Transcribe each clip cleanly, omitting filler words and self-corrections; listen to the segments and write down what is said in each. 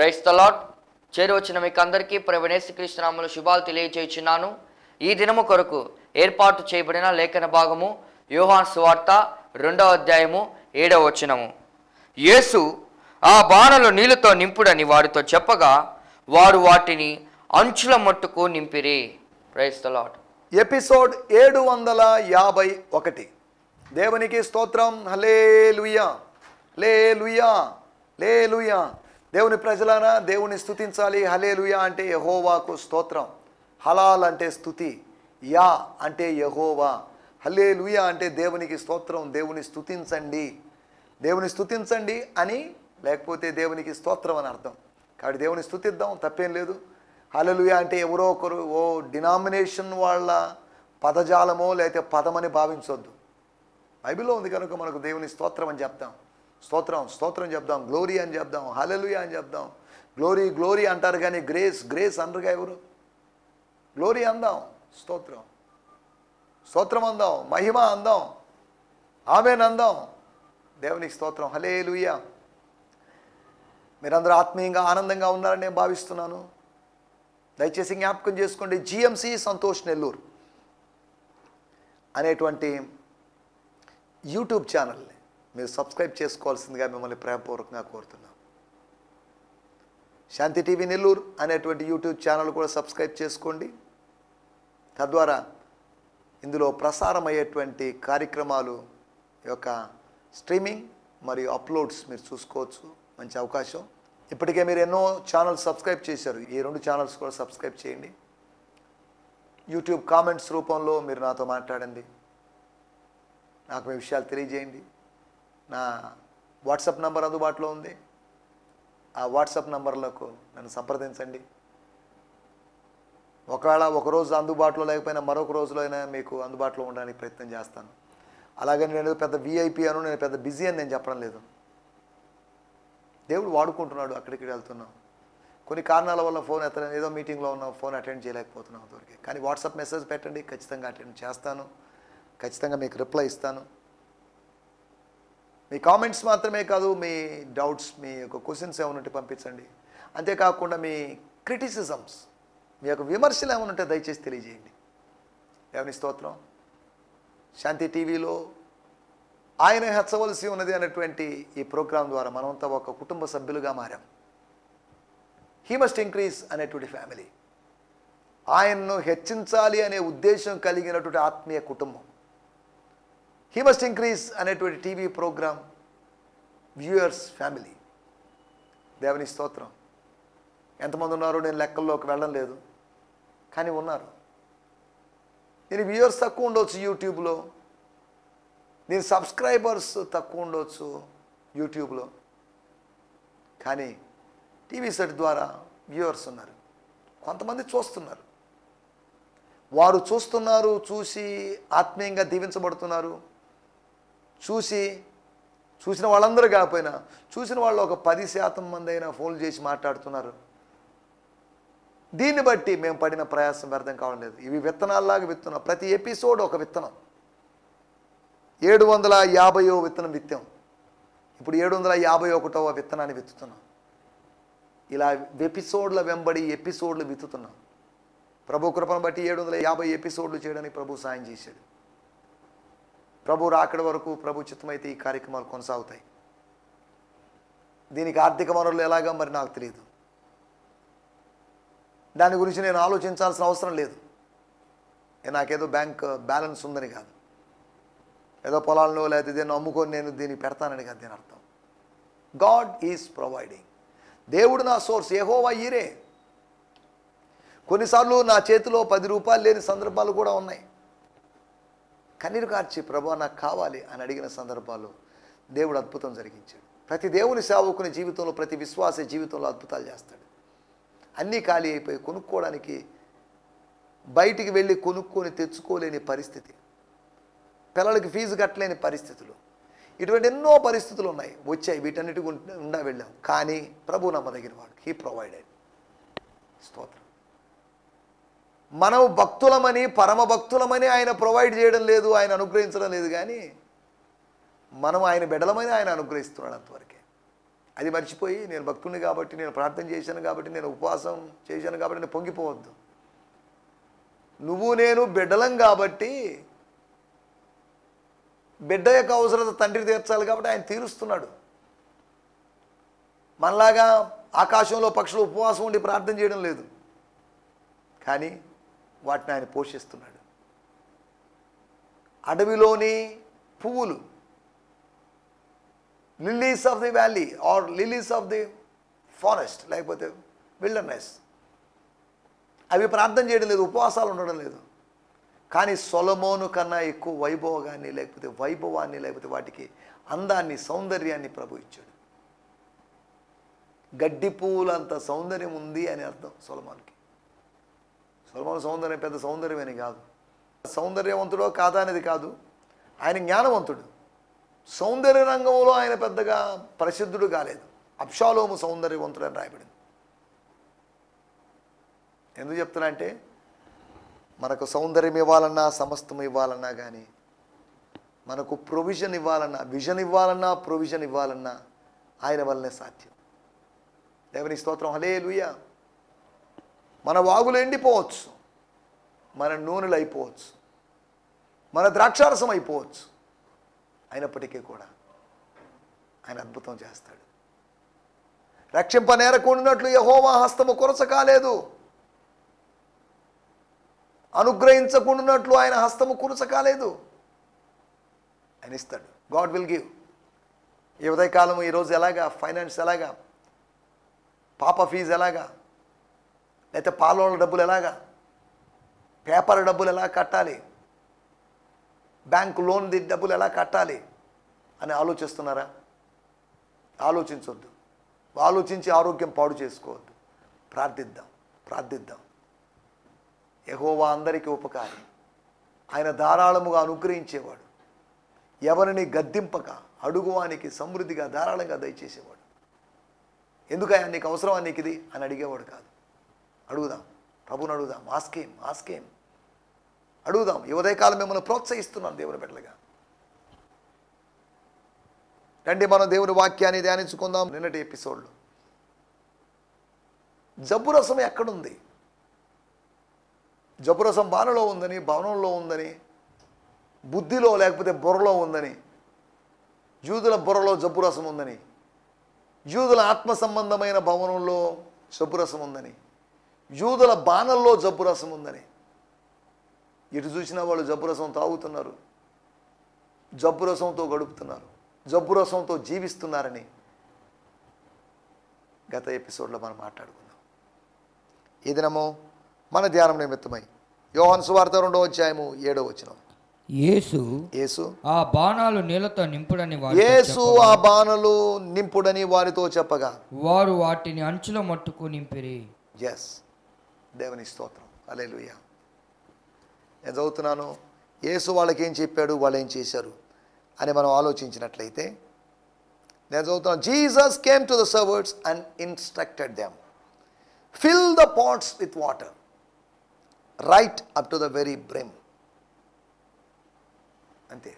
Praise the lord. చేరువచ్చిన మీకు అందరికీ ప్రభువైన యేసుక్రీస్తు నామములో శుభాలు తెలియజేయుచున్నాను. ఈ దినము కొరకు ఏర్పాటు చేయబడిన లేఖన భాగము యోహాను సువార్త 2వ అధ్యాయము 7వ వచనము. యేసు ఆ బాణలు నీళ్లతో నింపుడని వారితో చెప్పగా వారు వాటిని అంచుల మట్టుకు నింపిరి. Praise the lord. ఎపిసోడ్ 751. దేవునికి స్తోత్రం. హల్లెలూయా, హల్లెలూయా, హల్లెలూయా. దేవుని ప్రజలారా, దేవుని స్తుతించాలి. హల్లెలూయా అంటే యెహోవాకు స్తోత్రం. హలాల్ అంటే స్తుతి, యా అంటే యెహోవా, హల్లెలూయా అంటే దేవునికి స్తోత్రం. దేవుని స్తుతించండి, దేవుని స్తుతించండి అని, లేకపోతే దేవునికి స్తోత్రం అని అర్థం. కాబట్టి దేవుని స్తుతిద్దాం, తప్పేం లేదు. హల్లెలూయా అంటే ఎవరో ఒకరు ఓ డినామినేషన్ వాళ్ళ పదజాలమో లేకపోతే పదమని భావించొద్దు. బైబిల్లో ఉంది కనుక మనకు దేవుని స్తోత్రం అని చెప్తాం. స్తోత్రం స్తోత్రం చెప్దాం, గ్లోరీ అని చెప్దాం, హల్లెలూయా అని చెప్దాం. గ్లోరీ గ్లోరీ అంటారు కానీ గ్రేస్ గ్రేస్ అనరుగా ఎవరు. గ్లోరీ అందాం, స్తోత్రం స్తోత్రం అందాం, మహిమ అందాం, ఆమేన్ అందాం. దేవునికి స్తోత్రం. హల్లెలూయా. మీరందరూ ఆత్మీయంగా ఆనందంగా ఉన్నారని నేను భావిస్తున్నాను. దయచేసి జ్ఞాపకం చేసుకోండి, జిఎంసి సంతోష్ నెల్లూరు అనేటువంటి యూట్యూబ్ ఛానల్ని మీరు సబ్స్క్రైబ్ చేసుకోవాల్సిందిగా మిమ్మల్ని ప్రేమపూర్వకంగా కోరుతున్నాం. శాంతి టీవీ నెల్లూరు అనేటువంటి యూట్యూబ్ ఛానల్ కూడా సబ్స్క్రైబ్ చేసుకోండి. తద్వారా ఇందులో ప్రసారమయ్యేటువంటి కార్యక్రమాలు యొక్క స్ట్రీమింగ్ మరియు అప్లోడ్స్ మీరు చూసుకోవచ్చు. మంచి అవకాశం. ఇప్పటికే మీరు ఎన్నో ఛానల్స్ సబ్స్క్రైబ్ చేశారు. ఈ 2 ఛానల్స్ కూడా సబ్స్క్రైబ్ చేయండి. యూట్యూబ్ కామెంట్స్ రూపంలో మీరు నాతో మాట్లాడండి, నాకు మీ విషయాలు తెలియజేయండి. నా వాట్సాప్ నంబర్ అందుబాటులో ఉంది. ఆ వాట్సాప్ నంబర్లకు నన్ను సంప్రదించండి. ఒకవేళ ఒకరోజు అందుబాటులో లేకపోయినా మరొక రోజులో అయినా మీకు అందుబాటులో ఉండడానికి ప్రయత్నం చేస్తాను. అలాగే నేను పెద్ద విఐపి అను, నేను పెద్ద బిజీ అని నేను చెప్పడం లేదు. దేవుడు వాడుకుంటున్నాడు, అక్కడికి వెళ్తున్నాం. కొన్ని కారణాల వల్ల ఫోన్ ఎత్తలేను, ఏదో మీటింగ్లో ఉన్నాం, ఫోన్ అటెండ్ చేయలేకపోతున్నాం దొరికి. కానీ వాట్సాప్ మెసేజ్ పెట్టండి, ఖచ్చితంగా అటెండ్ చేస్తాను, ఖచ్చితంగా మీకు రిప్లై ఇస్తాను. మీ కామెంట్స్ మాత్రమే కాదు, మీ డౌట్స్, మీ యొక్క క్వశ్చన్స్ ఏమైనా పంపించండి. అంతేకాకుండా మీ క్రిటిసిజమ్స్, మీ యొక్క విమర్శలు ఏమైనా ఉంటే దయచేసి తెలియజేయండి. దేవుని స్తోత్రం. శాంతి టీవీలో ఆయన హెచ్చవలసి ఉన్నది అనేటువంటి ఈ ప్రోగ్రాం ద్వారా మనమంతా ఒక కుటుంబ సభ్యులుగా మారాం. హీ మస్ట్ ఇంక్రీజ్ అనేటువంటి ఫ్యామిలీ, ఆయన్ను హెచ్చించాలి అనే ఉద్దేశం కలిగినటువంటి ఆత్మీయ కుటుంబం. హీ మస్ట్ ఇంక్రీజ్ అనేటువంటి టీవీ ప్రోగ్రాం వ్యూయర్స్ ఫ్యామిలీ. దేవుని స్తోత్రం. ఎంతమంది ఉన్నారో నేను లెక్కల్లోకి వెళ్ళడం లేదు, కానీ ఉన్నారు. దీని వ్యూయర్స్ తక్కువ ఉండవచ్చు యూట్యూబ్లో, దీని సబ్స్క్రైబర్స్ తక్కువ ఉండవచ్చు యూట్యూబ్లో, కానీ టీవీ సెట్ ద్వారా వ్యూవర్స్ ఉన్నారు. కొంతమంది చూస్తున్నారు, వారు చూస్తున్నారు, చూసి ఆత్మీయంగా దీవించబడుతున్నారు. చూసిన వాళ్ళందరూ కాకపోయినా చూసిన వాళ్ళు ఒక 10% మంది అయినా ఫోన్లు చేసి మాట్లాడుతున్నారు. దీన్ని బట్టి మేము పడిన ప్రయాసం వ్యర్థం కావడం లేదు. ఇవి విత్తనాల్లాగా విత్తున్నాం. ప్రతి ఎపిసోడ్ ఒక విత్తనం. 750వ విత్తనం విత్తాం, ఇప్పుడు 751వ విత్తనాన్ని విత్తుతున్నాం. ఇలా ఎపిసోడ్ల వెంబడి ఎపిసోడ్లు విత్తుతున్నాం. ప్రభు కృపను బట్టి 750 ఎపిసోడ్లు చేయడానికి ప్రభు సాయం చేశాడు. ప్రభు రాకడ వరకు ప్రభు చిత్తమైతే ఈ కార్యక్రమాలు కొనసాగుతాయి. దీనికి ఆర్థిక వనరులు ఎలాగా మరి నాకు తెలియదు. దాని గురించి నేను ఆలోచించాల్సిన అవసరం లేదు. నాకేదో బ్యాంక్ బ్యాలెన్స్ ఉందని కాదు, ఏదో పొలాల్లో లేదా దీన్ని అమ్ముకొని నేను దీన్ని పెడతానని కాదు దీని అర్థం. God is providing. దేవుడు నా సోర్స్, యెహోవా ఈరే. కొన్నిసార్లు నా చేతిలో 10 రూపాయలు లేని సందర్భాలు కూడా ఉన్నాయి. కన్నీరు కార్చి ప్రభువా నాకు కావాలి అని అడిగిన సందర్భాలు దేవుడు అద్భుతం జరిగించాడు. ప్రతి దేవుని సేవకుని జీవితంలో, ప్రతి విశ్వాస జీవితంలో అద్భుతాలు చేస్తాడు. అన్నీ ఖాళీ అయిపోయి కొనుక్కోవడానికి బయటికి వెళ్ళి కొనుక్కొని తెచ్చుకోలేని పరిస్థితి, పిల్లలకి ఫీజు కట్టలేని పరిస్థితులు, ఇటువంటి ఎన్నో పరిస్థితులు ఉన్నాయి, వచ్చాయి. వీటన్నిటి గుండా వెళ్ళాం, కానీ ప్రభు నమ్మదగిన వాడు. He provided. స్తోత్రం. మనం భక్తులమని, పరమ భక్తులమని ఆయన ప్రొవైడ్ చేయడం లేదు, ఆయన అనుగ్రహించడం లేదు, కానీ మనం ఆయన బిడ్డలమని ఆయన అనుగ్రహిస్తున్నాడు అంతవరకే. అది మర్చిపోయి నేను భక్తుడిని కాబట్టి, నేను ప్రార్థన చేశాను కాబట్టి, నేను ఉపవాసం చేశాను కాబట్టి నేను పొంగిపోవద్దు. నువ్వు నేను బిడ్డలం కాబట్టి, బిడ్డ యొక్క అవసరత తండ్రి తీర్చాలి కాబట్టి ఆయన తీరుస్తున్నాడు. మనలాగా ఆకాశంలో పక్షులు ఉపవాసం ఉండి ప్రార్థన చేయడం లేదు, కానీ వాటిని ఆయన పోషిస్తున్నాడు. అడవిలోని పువ్వులు, lilies of the valley or lilies of the forest, లేకపోతే విల్డర్నెస్, అవి ప్రార్థన చేయడం లేదు, ఉపవాసాలు ఉండడం లేదు. కానీ సొలొమోను కన్నా ఎక్కువ వైభవాన్ని, లేకపోతే వాటికి అందాన్ని, సౌందర్యాన్ని ప్రభు ఇచ్చాడు. గడ్డి పువ్వులంత సౌందర్యం ఉంది అని అర్థం సొలొమోనుకి. సొలొమోను సౌందర్యం పెద్ద సౌందర్యమని కాదు, సౌందర్యవంతుడో కాదా అనేది కాదు, ఆయన జ్ఞానవంతుడు. సౌందర్య రంగంలో ఆయన పెద్దగా ప్రసిద్ధుడు కాలేదు. అబ్షాలోము సౌందర్యవంతుడు అని రాయబడింది. ఎందుకు చెప్తున్నా అంటే, మనకు సౌందర్యం ఇవ్వాలన్నా, సమస్తం ఇవ్వాలన్నా, కానీ మనకు ప్రొవిజన్ ఇవ్వాలన్నా, విజన్ ఇవ్వాలన్నా, ప్రొవిజన్ ఇవ్వాలన్నా ఆయన వల్లనే సాధ్యం. దేవుని స్తోత్రం, హల్లెలూయా. మన వాగులు ఎండిపోవచ్చు, మన నూనెలు అయిపోవచ్చు, మన ద్రాక్షారసం అయిపోవచ్చు, అయినప్పటికీ కూడా ఆయన అద్భుతం చేస్తాడు. రక్షింపనేరకుండినట్లు యెహోవా హస్తము కొరచ కాలేదు, అనుగ్రహించకుండానట్లు ఆయన హస్తము కురచ కాలేదు. ఆయన ఇస్తాడు. God will give. ఈ ఉదయకాలం ఈరోజు ఎలాగా, ఫైనాన్స్ ఎలాగా, పాప ఫీజు ఎలాగా, లేకపోతే పాలోళ్ళ డబ్బులు ఎలాగా, పేపర్ డబ్బులు ఎలా కట్టాలి, బ్యాంకు లోన్ డబ్బులు ఎలా కట్టాలి అని ఆలోచిస్తున్నారా? ఆలోచించొద్దు. ఆలోచించి ఆరోగ్యం పాడు చేసుకోవద్దు. ప్రార్థిద్దాం. యెహోవా అందరికీ ఉపకారి, ఆయన ధారాళముగా అనుగ్రహించేవాడు, ఎవరిని గద్దింపక అడుగువానికి సమృద్ధిగా ధారాళంగా దయచేసేవాడు. ఎందుకయ్యా నీకు అవసరమా, నీకు ఇది అని అడిగేవాడు కాదు. అడుగుదాం, ప్రభుని అడుగుదాం. ఆస్కేం అడుగుదాం. ఈ ఉదయకాలం మిమ్మల్ని ప్రోత్సహిస్తున్నాను దేవుని బిడ్డలుగా. రండి మనం దేవుని వాక్యాన్ని ధ్యానించుకుందాం. నిన్నటి ఎపిసోడ్లో జబ్బురసం ఎక్కడుంది? జబ్బురసం బాణలో ఉందని, భవనంలో ఉందని, బుద్ధిలో లేకపోతే బుర్రలో ఉందని, యూదుల బుర్రలో జబ్బురసం ఉందని, యూదుల ఆత్మ సంబంధమైన భవనంలో జబ్బురసం ఉందని, యూదుల బాణల్లో జబ్బురసం ఉందని, ఇటు చూసిన వాళ్ళు జబ్బురసం తాగుతున్నారు, జబ్బురసంతో గడుపుతున్నారు, జబ్బురసంతో జీవిస్తున్నారని గత ఎపిసోడ్లో మనం మాట్లాడుకున్నాం. ఈ దినము మన ధ్యానం నిమిత్తమై యోహాను సువార్త 2వ అధ్యాయము 7వ వచనం. యేసు ఆ బాణాలు నీళ్లతో నింపుడని వారితో చెప్పగా వారు వాటిని అంచుల మట్టుకు నింపిరి. ఎస్, దేవుని స్తోత్రం, హల్లెలూయా. నేను చదువుతున్నాను. యేసు వాళ్ళకి ఏం చెప్పాడు, వాళ్ళు ఏం చేశారు అని మనం ఆలోచించినట్లయితే నేను చదువుతున్నాను. Jesus came to the servers and instructed them, fill the pots with water right up to the very brim. అంతే.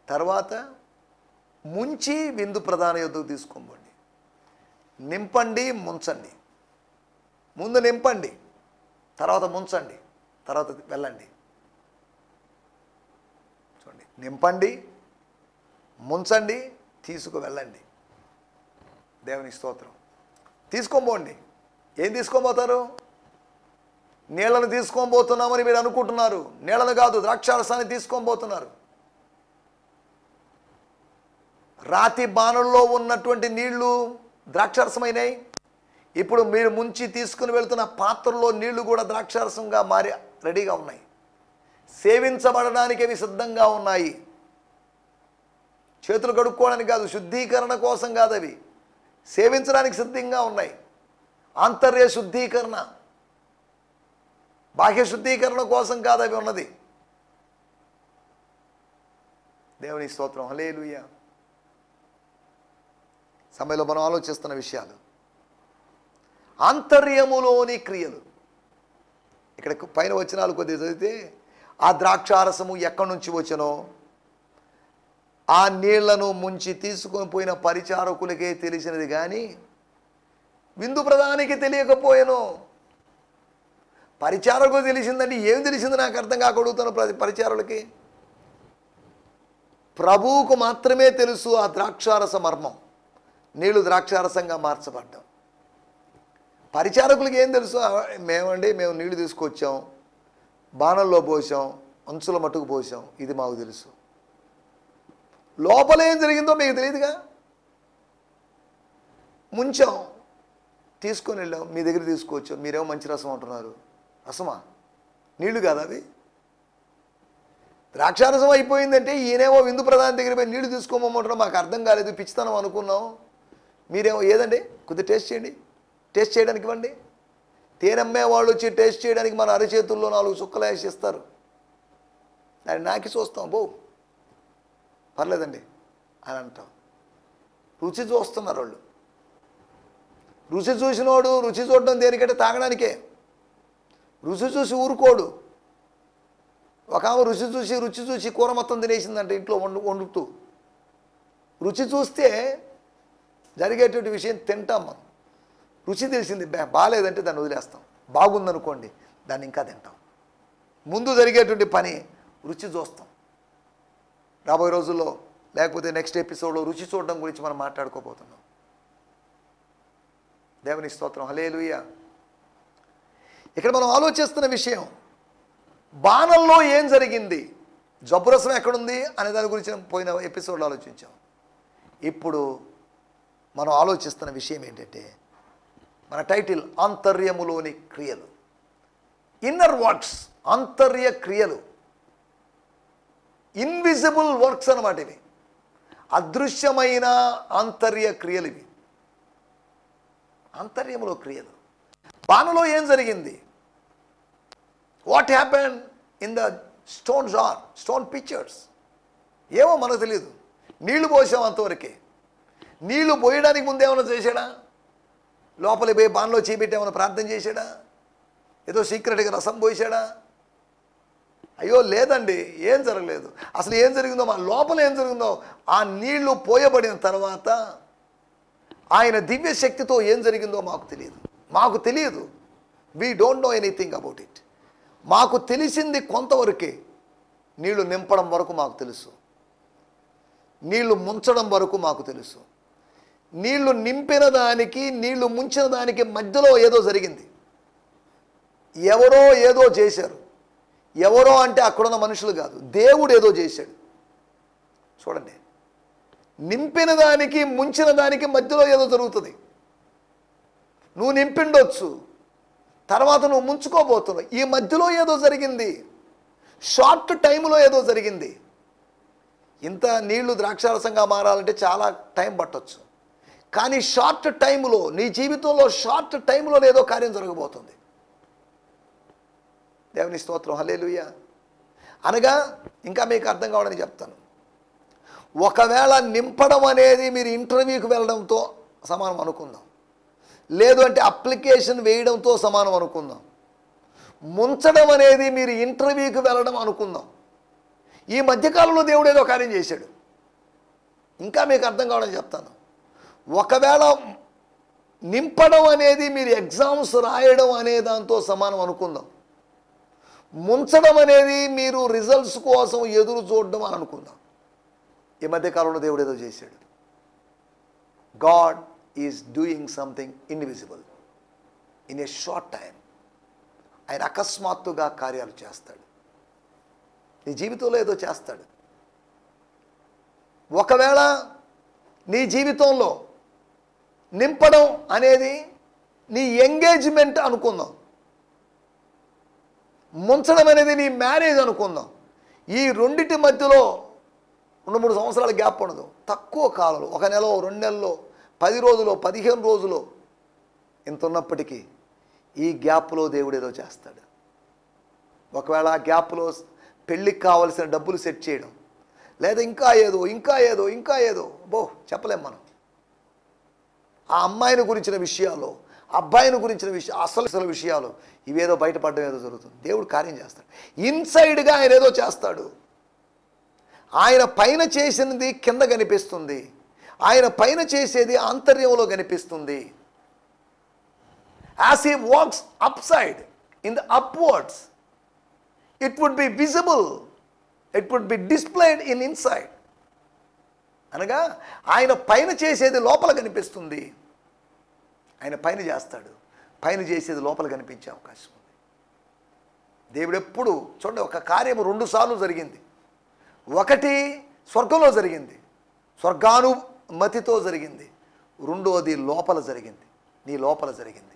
తర్వాత ముంచి విందు ప్రధాన యొద్దకు తీసుకోండి. నింపండి, ముంచండి. ముందు నింపండి, తర్వాత ముంచండి, తర్వాత వెళ్ళండి. చూడండి, నింపండి, ముంచండి, తీసుకు వెళ్ళండి. దేవుని స్తోత్రం. తీసుకోబోండి. ఏం తీసుకోబోతారు? నీళ్లను తీసుకోబోతున్నామని మీరు అనుకుంటున్నారు. నీళ్లను కాదు, ద్రాక్షారసాన్ని తీసుకోబోతున్నారు. రాతి బాణల్లో ఉన్నటువంటి నీళ్లు ద్రాక్షారసమైనాయి. ఇప్పుడు మీరు ముంచి తీసుకుని వెళ్తున్న పాత్రలో నీళ్లు కూడా ద్రాక్షారసంగా మారి రెడీగా ఉన్నాయి. సేవించబడడానికి అవి సిద్ధంగా ఉన్నాయి. చేతులు కడుక్కోవడానికి కాదు, శుద్ధీకరణ కోసం కాదు, అవి సేవించడానికి సిద్ధంగా ఉన్నాయి. ఆంతర్య శుద్ధీకరణ, బాహ్య శుద్ధీకరణ కోసం కాదు అవి ఉన్నది. దేవుని స్తోత్రం, హల్లెలూయా. సమయంలో మనం ఆలోచిస్తున్న విషయాలు ఆంతర్యములోని క్రియలు. ఇక్కడ పైన వచనాలు కొద్దిగా చదివితే, ఆ ద్రాక్షారసము ఎక్కడి నుంచి వచ్చనో, ఆ నీళ్లను ముంచి తీసుకొని పోయిన పరిచారకులకే తెలిసినది కానీ విందు ప్రధానికి తెలియకపోయాను. పరిచారకు తెలిసిందంటే ఏం తెలిసింది నాకు అర్థం కాక అడుగుతాను. పరిచారులకి ప్రభువుకు మాత్రమే తెలుసు ఆ ద్రాక్షారస మర్మం, నీళ్లు ద్రాక్షారసంగా మార్చబడ్డాం. పరిచారకులకి ఏం తెలుసు? మేము నీళ్లు తీసుకొచ్చాం, బాణల్లో పోసాం, అంచుల మట్టుకు పోసాం, ఇది మాకు తెలుసు. లోపల ఏం జరిగిందో మీకు తెలియదుగా. ముంచాం, తీసుకొని వెళ్ళాం, మీ దగ్గర తీసుకొచ్చాం, మీరేమో మంచి రసం అంటున్నారు. రసమా? నీళ్లు కాదు అవి. ద్రాక్షారసం అయిపోయిందంటే ఈయనేమో విందు ప్రధాని దగ్గర పోయి నీళ్లు తీసుకోమంటున్నాం. మాకు అర్థం కాలేదు, పిచ్చితనం అనుకున్నాం. మీరేమో ఏదండి కొద్దిగా టేస్ట్ చేయండి, టేస్ట్ చేయడానికి ఇవ్వండి. తేనమ్మే వాళ్ళు వచ్చి టేస్ట్ చేయడానికి మన అరచేతుల్లో 4 చుక్కలు వేసి ఇస్తారు. దాన్ని నాకి చూస్తాం, బో పర్లేదండి అని అంటాం. రుచి చూస్తున్నారు వాళ్ళు. రుచి చూసినోడు రుచి చూడడం దేనికంటే తాగడానికే. రుచి చూసి ఊరుకోడు. ఒక ఆమె రుచి చూసి కూర మొత్తం తినేసిందంటే ఇంట్లో వండుతూ. రుచి చూస్తే జరిగేటువంటి విషయం తింటాం మనం. రుచి తెలిసింది బాగాలేదంటే దాన్ని వదిలేస్తాం, బాగుందనుకోండి దాన్ని ఇంకా తింటాం. ముందు జరిగేటువంటి పని రుచి చూస్తాం. రాబోయే రోజుల్లో లేకపోతే నెక్స్ట్ ఎపిసోడ్లో రుచి చూడడం గురించి మనం మాట్లాడుకోబోతున్నాం. దేవుని స్తోత్రం, హల్లెలూయా. ఇక్కడ మనం ఆలోచిస్తున్న విషయం, బాణంలో ఏం జరిగింది, జబ్బురసం ఎక్కడుంది అనే దాని గురించి పోయిన ఎపిసోడ్లో ఆలోచించాం. ఇప్పుడు మనం ఆలోచిస్తున్న విషయం ఏంటంటే, మన టైటిల్ ఆంతర్యములోని క్రియలు, ఇన్నర్ వర్క్స్, ఆంతర్య క్రియలు, ఇన్విజిబుల్ వర్క్స్ అన్నమాట. ఇవి అదృశ్యమైన ఆంతర్య క్రియలు. ఇవి ఆంతర్యములో క్రియలు. బాణలో ఏం జరిగింది? What happen in the stone jar, stone pictures? ఏమో మనకు తెలియదు. నీళ్లు పోసాం అంతవరకే. నీళ్లు పోయడానికి ముందు ఏమైనా చేశాడా? లోపలికి పోయి బాణలో చేపెట్టి ఏమైనా ప్రార్థన చేశాడా? ఏదో సీక్రెట్గా రసం పోసాడా? అయ్యో లేదండి, ఏం జరగలేదు. అసలు ఏం జరిగిందో, మా లోపల ఏం జరిగిందో, ఆ నీళ్లు పోయబడిన తర్వాత ఆయన దివ్య శక్తితో ఏం జరిగిందో మాకు తెలియదు. We don't know anything about it. మాకు తెలిసింది కొంతవరకే. నీళ్లు నింపడం వరకు మాకు తెలుసు, నీళ్లు ముంచడం వరకు మాకు తెలుసు. నీళ్లు నింపిన దానికి నీళ్లు ముంచిన దానికి మధ్యలో ఏదో జరిగింది. ఎవరో ఏదో చేశారు. ఎవరో అంటే అక్కడున్న మనుషులు కాదు, దేవుడు ఏదో చేశాడు. చూడండి, నింపిన దానికి ముంచిన దానికి మధ్యలో ఏదో జరుగుతుంది. నువ్వు నింపిండొచ్చు, తర్వాత నువ్వు ముంచుకోబోతున్నావు. ఈ మధ్యలో ఏదో జరిగింది, షార్ట్ టైంలో ఏదో జరిగింది. ఇంత నీళ్లు ద్రాక్షారసంగా మారాలంటే చాలా టైం పట్టొచ్చు. కానీ షార్ట్ టైంలో, నీ జీవితంలో షార్ట్ టైంలో ఏదో కార్యం జరగబోతుంది. దేవుని స్తోత్రం, హల్లెలూయా. అనగా ఇంకా మీకు అర్థం కావడానికి చెప్తాను. ఒకవేళ నింపడం అనేది మీరు ఇంటర్వ్యూకి వెళ్ళడంతో సమానం అనుకుందాం, లేదు అంటే అప్లికేషన్ వేయడంతో సమానం అనుకుందాం. ముంచడం అనేది మీరు ఇంటర్వ్యూకి వెళ్ళడం అనుకుందాం. ఈ మధ్యకాలంలో దేవుడు ఏదో కార్యం చేశాడు. ఇంకా మీకు అర్థం కావడం చెప్తాను. ఒకవేళ నింపడం అనేది మీరు ఎగ్జామ్స్ రాయడం అనే దాంతో సమానం అనుకుందాం. ముంచడం అనేది మీరు రిజల్ట్స్ కోసం ఎదురు చూడడం అని అనుకుందాం. ఈ మధ్యకాలంలో దేవుడు ఏదో చేశాడు. God is doing something invisible in a short time. ఆయన అకస్మాత్తుగా కార్యాలు చేస్తాడు. నీ జీవితంలో ఏదో చేస్తాడు. ఒకవేళ నీ జీవితంలో నింపడం అనేది నీ ఎంగేజ్మెంట్ అనుకుందాం, ముంచడం అనేది నీ మ్యారేజ్ అనుకుందాం. ఈ రెండిటి మధ్యలో 2-3 సంవత్సరాల గ్యాప్ ఉండదు. తక్కువ కాలంలో, 1 నెల, 2 నెలల్లో, 10 రోజులు, 15 రోజులు ఇంత ఉన్నప్పటికీ ఈ గ్యాప్లో దేవుడు ఏదో చేస్తాడు. ఒకవేళ ఆ గ్యాప్లో పెళ్ళికి కావలసిన డబ్బులు సెట్ చేయడం, లేదా ఇంకా ఏదో చెప్పలేం మనం. ఆ అమ్మాయిని గురించిన విషయాలు, అబ్బాయిని గురించిన విషయాలు, అసలు విషయాలు ఇవేదో బయటపడడం ఏదో జరుగుతుంది. దేవుడు కార్యం చేస్తాడు. ఇన్సైడ్గా ఆయన ఏదో చేస్తాడు. ఆయన పైన చేసినది కింద కనిపిస్తుంది, ఆయన పైన చేసేది ఆంతర్యంలో కనిపిస్తుంది. As he walks up side in the upwards, it would be visible, it would be displayed in inside. అనగా ఆయన పైన చేసేది లోపల కనిపిస్తుంది, ఆయన పైన చేస్తాడు, పైన చేసేది లోపల కనిపించే అవకాశం ఉంది. దేవుడు ఎప్పుడు చూడండి, ఒక కార్యము 2 సార్లు జరిగింది. ఒకటి స్వర్గంలో జరిగింది, స్వర్గానుమతితో జరిగింది. రెండోది లోపల జరిగింది, నీ లోపల జరిగింది.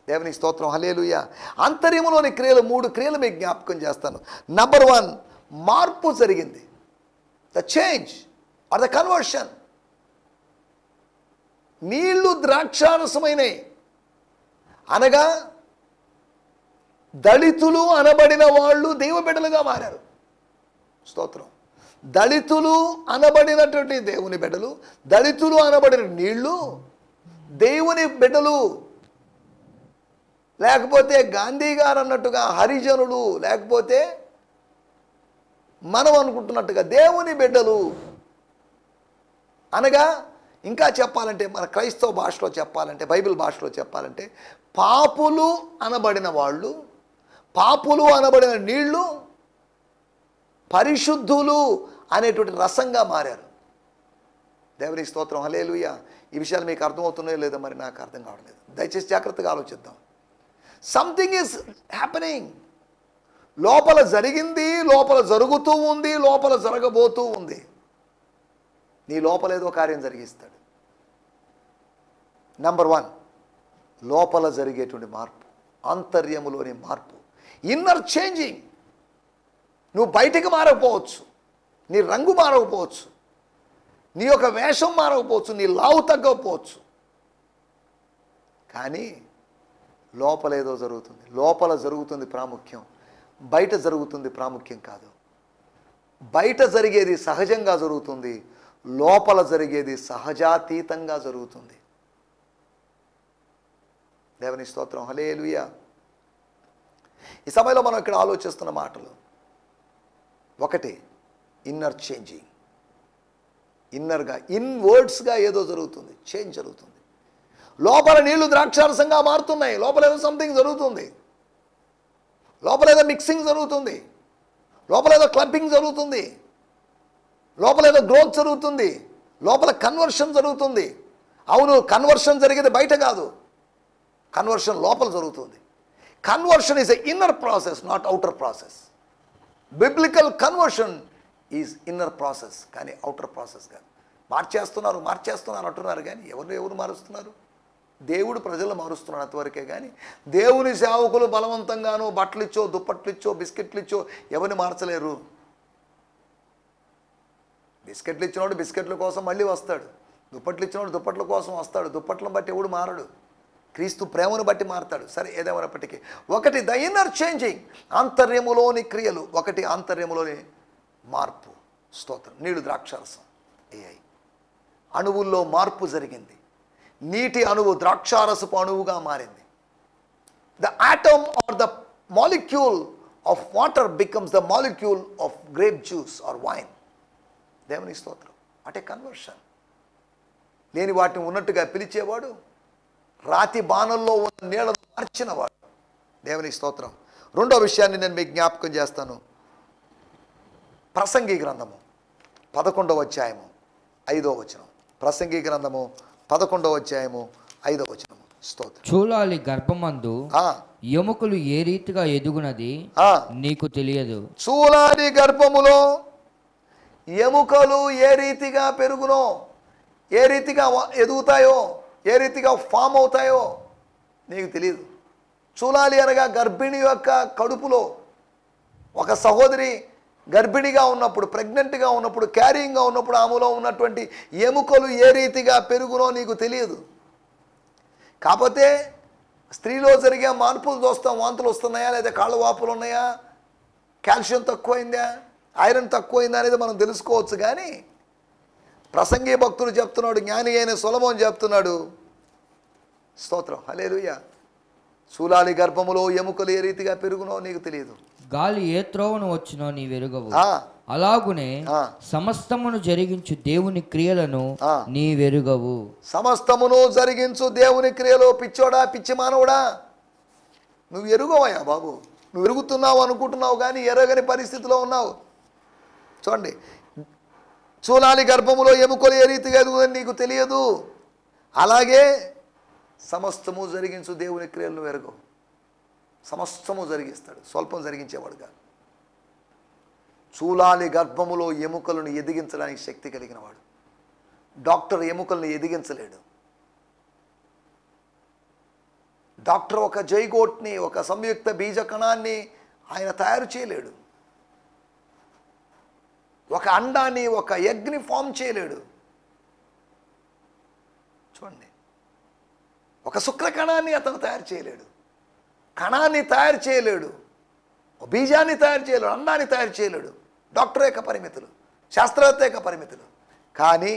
దేవుని స్తోత్రం, హల్లెలూయా. అంతర్యములోని క్రియలు 3 క్రియలు మీకు జ్ఞాపకం చేస్తాను. నంబర్ 1, మార్పు జరిగింది, the change or the conversion. నీళ్లు ద్రాక్షారసమైనవి అనగా దళితులు అనబడిన వాళ్ళు దైవబిడ్డలుగా మారారు. స్తోత్రం. దళితులు అనబడినటువంటి దేవుని బిడ్డలు, దళితులు అనబడిన నీళ్లు దేవుని బిడ్డలు, లేకపోతే గాంధీ గారు అన్నట్టుగా హరిజనులు, లేకపోతే మనం అనుకుంటున్నట్టుగా దేవుని బిడ్డలు అనగా, ఇంకా చెప్పాలంటే మన క్రైస్తవ భాషలో చెప్పాలంటే, బైబిల్ భాషలో చెప్పాలంటే, పాపులు అనబడిన వాళ్ళు, పాపులు అనబడిన నీళ్లు పరిశుద్ధులు అనేటువంటి రసంగా మారారు. దేవుని స్తోత్రం, హల్లెలూయా. ఈ విషయాలు మీకు అర్థమవుతున్నాయో లేదో మరి నాకు అర్థం కావట్లేదు. దయచేసి జాగ్రత్తగా ఆలోచిద్దాం. Something is happening. లోపల జరిగింది, లోపల జరుగుతూ ఉంది, లోపల జరగబోతూ ఉంది. నీ లోపల ఏదో కార్యం జరిగిస్తాడు. నంబర్ 1, లోపల జరిగేటువంటి మార్పు, ఆంతర్యములోని మార్పు, ఇన్నర్ చేంజింగ్. నువ్వు బయటికి మారకపోవచ్చు, నీ రంగు మారకపోవచ్చు, నీ యొక్క వేషం మారకపోవచ్చు, నీ లావు తగ్గకపోవచ్చు, కానీ లోపల ఏదో జరుగుతుంది. లోపల జరుగుతుంది ప్రాముఖ్యం, బయట జరుగుతుంది ప్రాముఖ్యం కాదు. బయట జరిగేది సహజంగా జరుగుతుంది, లోపల జరిగేది సహజాతీతంగా జరుగుతుంది. దేవుని స్తోత్రం, హల్లెలూయా. ఈ సమయంలో మనం ఇక్కడ ఆలోచిస్తున్న మాటలు, ఒకటి ఇన్నర్ చేంజింగ్. ఇన్నర్గా, ఇన్వర్డ్స్గా ఏదో జరుగుతుంది, చేంజ్ జరుగుతుంది. లోపల నీళ్లు ద్రాక్షారసంగా మారుతున్నాయి, లోపల ఏదో సంథింగ్ జరుగుతుంది, లోపల ఏదో మిక్సింగ్ జరుగుతుంది, లోపల ఏదో క్లబ్బింగ్ జరుగుతుంది, లోపల ఏదో గ్రోత్ జరుగుతుంది, లోపల కన్వర్షన్ జరుగుతుంది. అవును, కన్వర్షన్ జరిగేది బయట కాదు, కన్వర్షన్ లోపల జరుగుతుంది. Conversion is a inner process, not outer process. Biblical conversion is inner process, కానీ అవుటర్ ప్రాసెస్ కాదు. మార్చేస్తున్నారు అంటున్నారు, కానీ ఎవరు మారుస్తున్నారు? దేవుడు ప్రజలు మారుస్తున్నాడు అంతవరకే. కానీ దేవుని సేవకులు బలవంతంగానో బట్టలు ఇచ్చో, దుప్పట్లు ఇచ్చో, బిస్కెట్లు ఇచ్చో ఎవరిని మార్చలేరు. బిస్కెట్లు ఇచ్చినోడు బిస్కెట్ల కోసం మళ్ళీ వస్తాడు, దుప్పట్లు ఇచ్చినోడు దుప్పట్ల కోసం వస్తాడు. దుప్పట్లను బట్టి ఎవడు మారడు, క్రీస్తు ప్రేమను బట్టి మారతాడు. సరే, ఏదేమైనప్పటికీ ఒకటి ద ఇన్నర్ చేంజింగ్, ఆంతర్యములోని క్రియలు. ఒకటి ఆంతర్యములోని మార్పు. స్తోత్రం. నీళ్లు ద్రాక్షారసం అయ్యాయి, అణువుల్లో మార్పు జరిగింది. నీటి అణువు ద్రాక్షారసపు అణువుగా మారింది. The atom or the molecule of water becomes the molecule of grape juice or wine. దేవుని స్తోత్రం. అంటే కన్వర్షన్. లేని వాటిని ఉన్నట్టుగా పిలిచేవాడు, రాతి బాణల్లో ఉన్న నీళ్లను మార్చినవాడు. దేవుని స్తోత్రం. రెండో విషయాన్ని నేను మీకు జ్ఞాపకం చేస్తాను. ప్రసంగి గ్రంథము 11వ అధ్యాయము 5వ వచనం. ప్రసంగి గ్రంథము 11వ అధ్యాయము 5వ వచనం. స్తోత్రం. చూలాలి గర్భమందు ఎముకలు ఏ రీతిగా ఎదుగునది నీకు తెలియదు. చూలాలి గర్భములో ఎముకలు ఏ రీతిగా పెరుగునో, ఏ రీతిగా ఎదుగుతాయో, ఏ రీతిగా ఫామ్ అవుతాయో నీకు తెలియదు. చూలాలి అనగా గర్భిణి యొక్క కడుపులో ఒక సహోదరి గర్భిణిగా ఉన్నప్పుడు, ప్రెగ్నెంట్గా ఉన్నప్పుడు, క్యారింగ్గా ఉన్నప్పుడు ఆమెలో ఉన్నటువంటి ఎముకలు ఏ రీతిగా పెరుగునో నీకు తెలియదు. కాకపోతే స్త్రీలో జరిగే మార్పులు చూస్తాం. వాంతులు వస్తున్నాయా, లేదా కాళ్ళ వాపులు ఉన్నాయా, కాల్షియం తక్కువైందా, ఐరన్ తక్కువైందా అనేది మనం తెలుసుకోవచ్చు. కానీ ప్రసంగి భక్తుడు చెప్తున్నాడు, జ్ఞాని అయిన సొలొమోను చెప్తున్నాడు. స్తోత్రం, హల్లెలూయా. చూలాలి గర్భములో ఎముకలు ఏ రీతిగా పెరుగునో నీకు తెలియదు. గాలి ఏ త్రోవను వచ్చినో నీ వెరుగవు. అలాగునే సమస్తమును జరిగించు దేవుని క్రియలను నీవెరుగవు. సమస్తమును జరిగించు దేవుని క్రియలు. పిచ్చోడా, పిచ్చి మానవుడా, నువ్వు ఎరుగవయ్యా బాబు. నువ్వు ఎరుగుతున్నావు అనుకుంటున్నావు కానీ ఎరగని పరిస్థితిలో ఉన్నావు. చూడండి, చూలాలి గర్భములో ఎముకలు ఏ రీతిగా ఎదుగుదని నీకు తెలియదు. అలాగే సమస్తము జరిగించు దేవుని క్రియలను ఎరగవు. సమస్తము జరిగిస్తాడు, స్వల్పం జరిగించేవాడు కాదు. చూలాలి గర్భములో ఎముకలను ఎదిగించడానికి శక్తి కలిగిన వాడు. డాక్టర్ ఎముకలను ఎదిగించలేడు. డాక్టర్ ఒక జైగోట్ని, ఒక సంయుక్త బీజ కణాన్ని ఆయన తయారు చేయలేడు. ఒక అండాన్ని, ఒక ఎగ్ని ఫామ్ చేయలేడు. చూడండి, ఒక శుక్రకణాన్ని అతను తయారు చేయలేడు. కణాన్ని తయారు చేయలేడు. బీజాన్ని తయారు చేయలేడు. అండాన్ని తయారు చేయలేడు. డాక్టర్ యొక్క పరిమితులు, శాస్త్రవేత్త యొక్క పరిమితులు. కానీ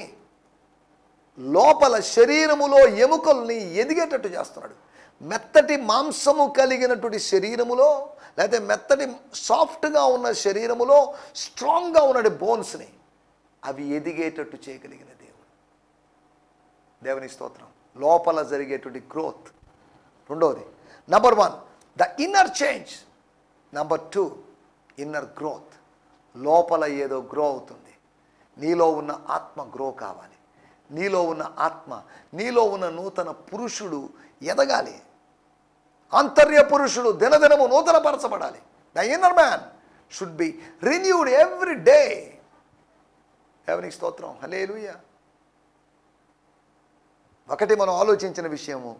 లోపల శరీరములో ఎముకల్ని ఎదిగేటట్టు చేస్తున్నాడు. మెత్తటి మాంసము కలిగినటువంటి శరీరములో, లేకపోతే మెత్తటి సాఫ్ట్గా ఉన్న శరీరములో స్ట్రాంగ్గా ఉన్న బోన్స్ని అవి ఎదిగేటట్టు చేయగలిగిన దేవుడు. దేవుని స్తోత్రం. లోపల జరిగేటువంటి గ్రోత్. రెండవది, number 1 the inner change. Number 2 inner growth. లోపల ఏదో గ్రో అవుతుంది. నీలో ఉన్న ఆత్మ గ్రో కావాలి. నీలో ఉన్న ఆత్మ, నీలో ఉన్న నూతన పురుషుడు ఎదగాలి. ఆంతర్య పురుషుడు దినదినము నూతనపరచబడాలి. The inner man should be renewed every day. దేవునికి స్తోత్రం. హల్లెలూయా. ఒకటి మనం ఆలోచించిన విషయము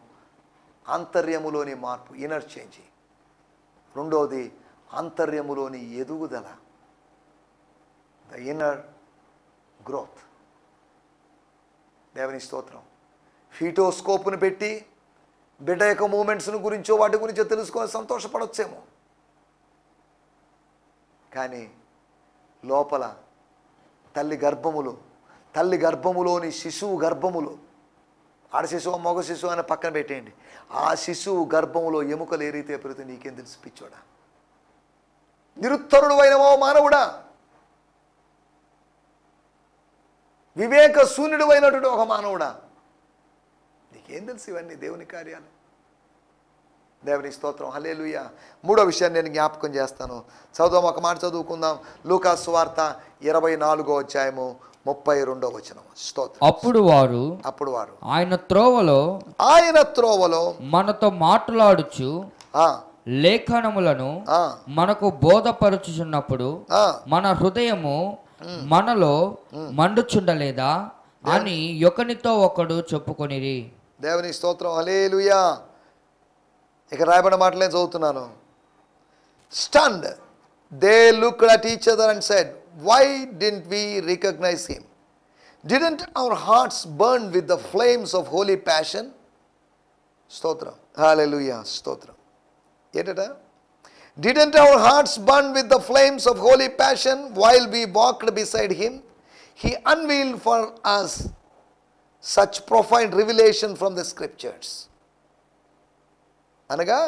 ఆంతర్యములోని మార్పు, ఇన్నర్ చేంజ్. రెండవది ఆంతర్యములోని ఎదుగుదల, ద ఇన్నర్ గ్రోత్. దేవుని స్తోత్రం. ఫీటోస్కోప్ను పెట్టి బిడ్డ యొక్క మూమెంట్స్ను గురించో వాటి గురించో తెలుసుకొని సంతోషపడొచ్చేమో, కానీ లోపల తల్లి గర్భములోని శిశువు గర్భములో, ఆడ శిశువు మగ శిశువు అని పక్కన పెట్టేయండి, ఆ శిశువు గర్భములో ఎముకలు ఏ రీతి పెరుగుతుంది నీకేం తెలిసి పిచ్చోడా? నిరుత్తరుడు అయినవో మానవుడా, వివేక శూన్యుడు అయినటువంటి ఒక మానవుడా, నీకేం తెలుసు ఇవన్నీ దేవుని కార్యాలు? దేవుని స్తోత్రం. హల్లెలూయా. మూడో విషయాన్ని నేను జ్ఞాపకం చేస్తాను. చదువుదాం, ఒక మాట చదువుకుందాం. లూకా సువార్త 24వ అధ్యాయము 32వ వచనం. స్తోత్రం. అప్పుడు వారు ఆయన త్రోవలో మనతో మాట్లాడుచు లేఖనములను మనకు బోధపరచుచున్నప్పుడు మన హృదయము మనలో మండుచుండలేదా అని ఒకనితో ఒకడు చెప్పుకొనిరి. దేవుని స్తోత్రం. హల్లెలూయా. ఇక రాయబడిన మాటలే చదువుతున్నాను. Stunned, they looked at each other and said, "Why didn't we recognize him? Didn't our hearts burn with the flames of holy passion?" స్తోత్రం. హల్లెలూయా. స్తోత్రం. ఏంటట? Didn't our hearts burn with the flames of holy passion while we walked beside him? He unveiled for us such profound revelation from the scriptures. అనగా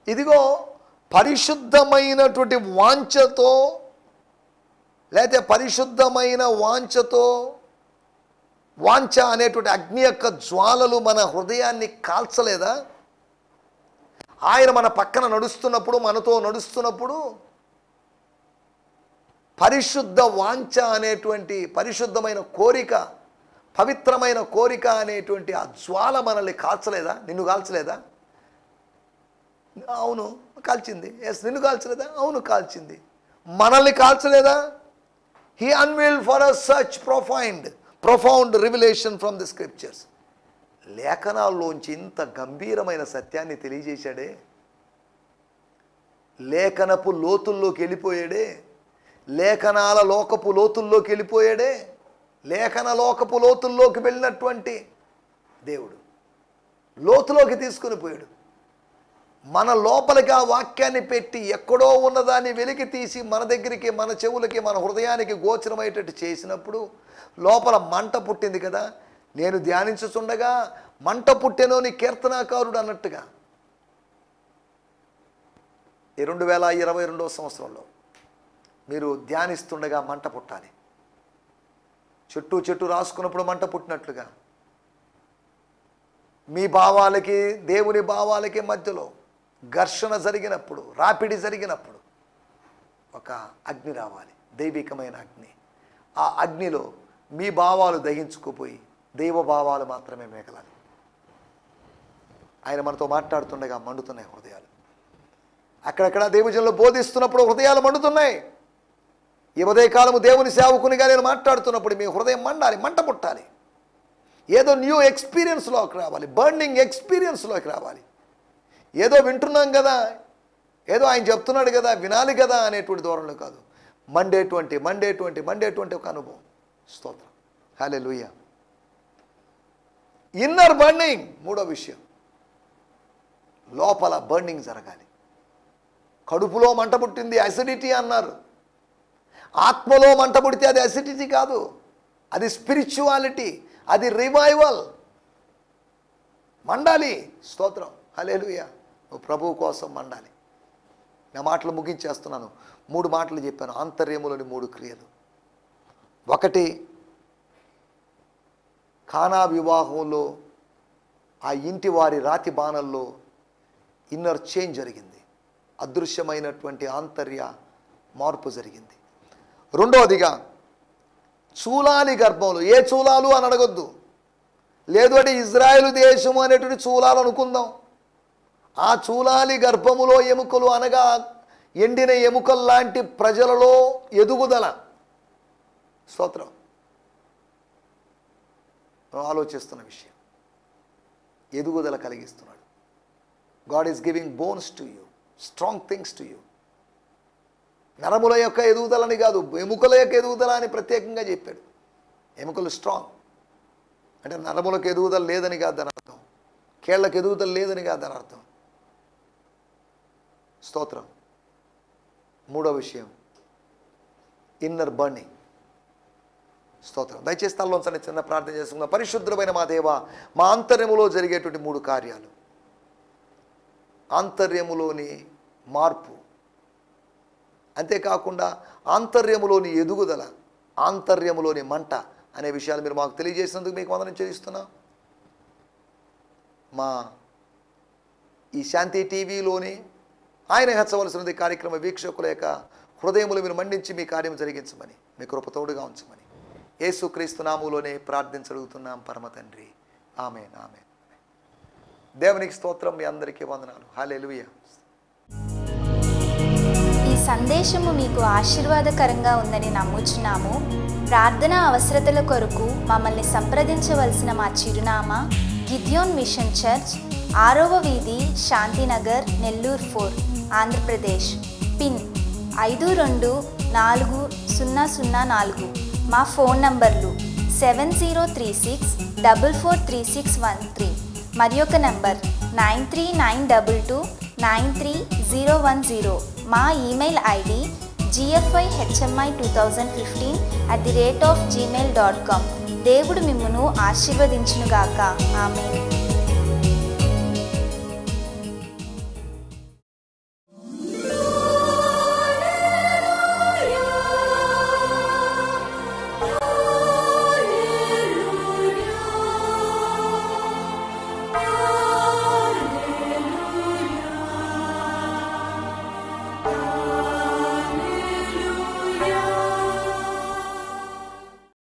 ఇదిగో పరిశుద్ధమైనటువంటి వాంఛతో, లేకపోతే పరిశుద్ధమైన వాంఛ అనేటువంటి అగ్ని యొక్క జ్వాలలు మన హృదయాన్ని కాల్చలేదా? ఆయన మన పక్కన నడుస్తున్నప్పుడు, మనతో నడుస్తున్నప్పుడు పరిశుద్ధ వాంఛ అనేటువంటి పరిశుద్ధమైన కోరిక, పవిత్రమైన కోరిక అనేటువంటి ఆ జ్వాల మనల్ని కాల్చలేదా? నిన్ను కాల్చలేదా? అవును కాల్చింది. ఎస్, నిన్ను కాల్చలేదా? అవును కాల్చింది. మనల్ని కాల్చలేదా? He unveiled for us such profound revelation from the scriptures. లేఖనాల్లోంచి ఇంత గంభీరమైన సత్యాన్ని తెలియజేశాడే, లేఖనపు లోతుల్లోకి వెళ్ళిపోయాడే, లేఖనాల లోకపు లోతుల్లోకి వెళ్ళిపోయాడే, లేఖన లోకపు లోతుల్లోకి వెళ్ళినటువంటి దేవుడు లోతులోకి తీసుకుని పోయాడు. మన లోపలికి ఆ వాక్యాన్ని పెట్టి ఎక్కడో ఉన్నదాన్ని వెలికి తీసి మన దగ్గరికి, మన చెవులకి, మన హృదయానికి గోచరమయ్యేటట్టు చేసినప్పుడు లోపల మంట పుట్టింది కదా. నేను ధ్యానించుచుండగా మంట పుట్టెనో నీ కీర్తనాకారుడు అన్నట్టుగా ఈ 2022వ సంవత్సరంలో మీరు ధ్యానిస్తుండగా మంట పుట్టాలి. చెట్టు రాసుకున్నప్పుడు మంట పుట్టినట్లుగా మీ భావాలకి దేవుని భావాలకి మధ్యలో ఘర్షణ జరిగినప్పుడు, రాపిడి జరిగినప్పుడు ఒక అగ్ని రావాలి, దైవికమైన అగ్ని. ఆ అగ్నిలో మీ భావాలు దహించుకుపోయి దైవ భావాలు మాత్రమే మిగలాలి. ఆయన మనతో మాట్లాడుతుండగా మండుతున్నాయి హృదయాలు. అక్కడక్కడ దేవుజనులు బోధిస్తున్నప్పుడు హృదయాలు మండుతున్నాయి. ఈ ఉదయకాలము దేవుని సేవకునిగా నేను మాట్లాడుతున్నప్పుడు మీ హృదయం మండాలి, మంట పుట్టాలి. ఏదో న్యూ ఎక్స్పీరియన్స్లోకి రావాలి, బర్నింగ్ ఎక్స్పీరియన్స్లోకి రావాలి. ఏదో వింటున్నాం కదా, ఏదో ఆయన చెప్తున్నాడు కదా, వినాలి కదా అనేటువంటి ధోరణిలో కాదు, మండేటువంటి ఒక అనుభవం. స్తోత్రం, హల్లెలూయా. Inner burning. మూడో విషయం, లోపల బర్నింగ్ జరగాలి. కడుపులో మంట పుట్టింది, అసిడిటీ అన్నారు. ఆత్మలో మంట పుడితే అది అసిడిటీ కాదు, అది స్పిరిచువాలిటీ, అది రివైవల్. మండాలి. స్తోత్రం, హల్లెలూయా. నువ్వు ప్రభువు కోసం మండాలి. నా మాటలు ముగించేస్తున్నాను. 3 మాటలు చెప్పాను, ఆంతర్యములోని 3 క్రియలు. ఒకటి, కానా వివాహంలో ఆ ఇంటి వారి రాతి బాణల్లో ఇన్నర్ చేంజ్ జరిగింది, అదృశ్యమైనటువంటి ఆంతర్య మార్పు జరిగింది. రెండవదిగా, చూలాలి గర్భంలో, ఏ చూలాలు అని అడగొద్దు, లేదు అంటే ఇజ్రాయేలు దేశము అనేటువంటి చూలాలు అనుకుందాం. ఆ చూలాలి గర్భములో ఎముకలు అనగా ఎండిన ఎముకల్లాంటి ప్రజలలో ఎదుగుదల. స్తోత్రం. ఆలోచిస్తున్న విషయం, ఎదుగుదల కలిగిస్తున్నాడు. God is giving bones to you, strong things to you. నరముల యొక్క ఎదుగుదలని కాదు, ఎముకల యొక్క ఎదుగుదల అని ప్రత్యేకంగా చెప్పాడు. ఎముకలు స్ట్రాంగ్ అంటే నరములకు ఎదుగుదల లేదని కాదు దాని అర్థం, కేళ్లకు ఎదుగుదల లేదని కాదు దాని అర్థం. స్తోత్రం. మూడో విషయం, ఇన్నర్ బర్నింగ్. స్తోత్రం. దయచేసి తల్లోంచని చిన్న ప్రార్థన చేసుకుందాం. పరిశుద్ధమైన మా దేవ, మా ఆంతర్యములో జరిగేటువంటి 3 కార్యాలు, ఆంతర్యములోని మార్పు, అంతేకాకుండా ఆంతర్యములోని ఎదుగుదల, ఆంతర్యములోని మంట అనే విషయాలు మీరు మాకు తెలియజేసినందుకు మీకు వందనం చెల్లిస్తున్నాం. మా ఈ శాంతి టీవీలోని ఆయన హెచ్చవలసినది కార్యక్రమ వీక్షకుల యొక్క హృదయములు మీరు మండించి మీ కార్యం జరిగించమని, మీ కృప తోడుగా ఉంచమని యేసుక్రీస్తు నామములోనే ప్రార్థించగలుగుతున్నాం పరమ తండ్రి. ఆమేన్, ఆమేన్. దేవునికి స్తోత్రం. మీ అందరికీ వందనాలు. హల్లెలూయా. ఈ సందేశము మీకు ఆశీర్వాదకరంగా ఉందని నమ్ముచున్నాము. ప్రార్థన అవసరతల కొరకు మమ్మల్ని సంప్రదించవలసిన మా చిరునామా గిద్యోన్ మిషన్ చర్చ్, 6వ వీధి, శాంతినగర్, నెల్లూరు 4, ఆంధ్రప్రదేశ్. పిన్ 524004. మా ఫోన్ నంబర్లు 7036443613 మరి ఒక నంబర్ 9392293010. మా ఈమెయిల్ ఐడి gfihmi2015@gmail.com. దేవుడు మిమ్మును ఆశీర్వదించునుగాక. ఆమేన్.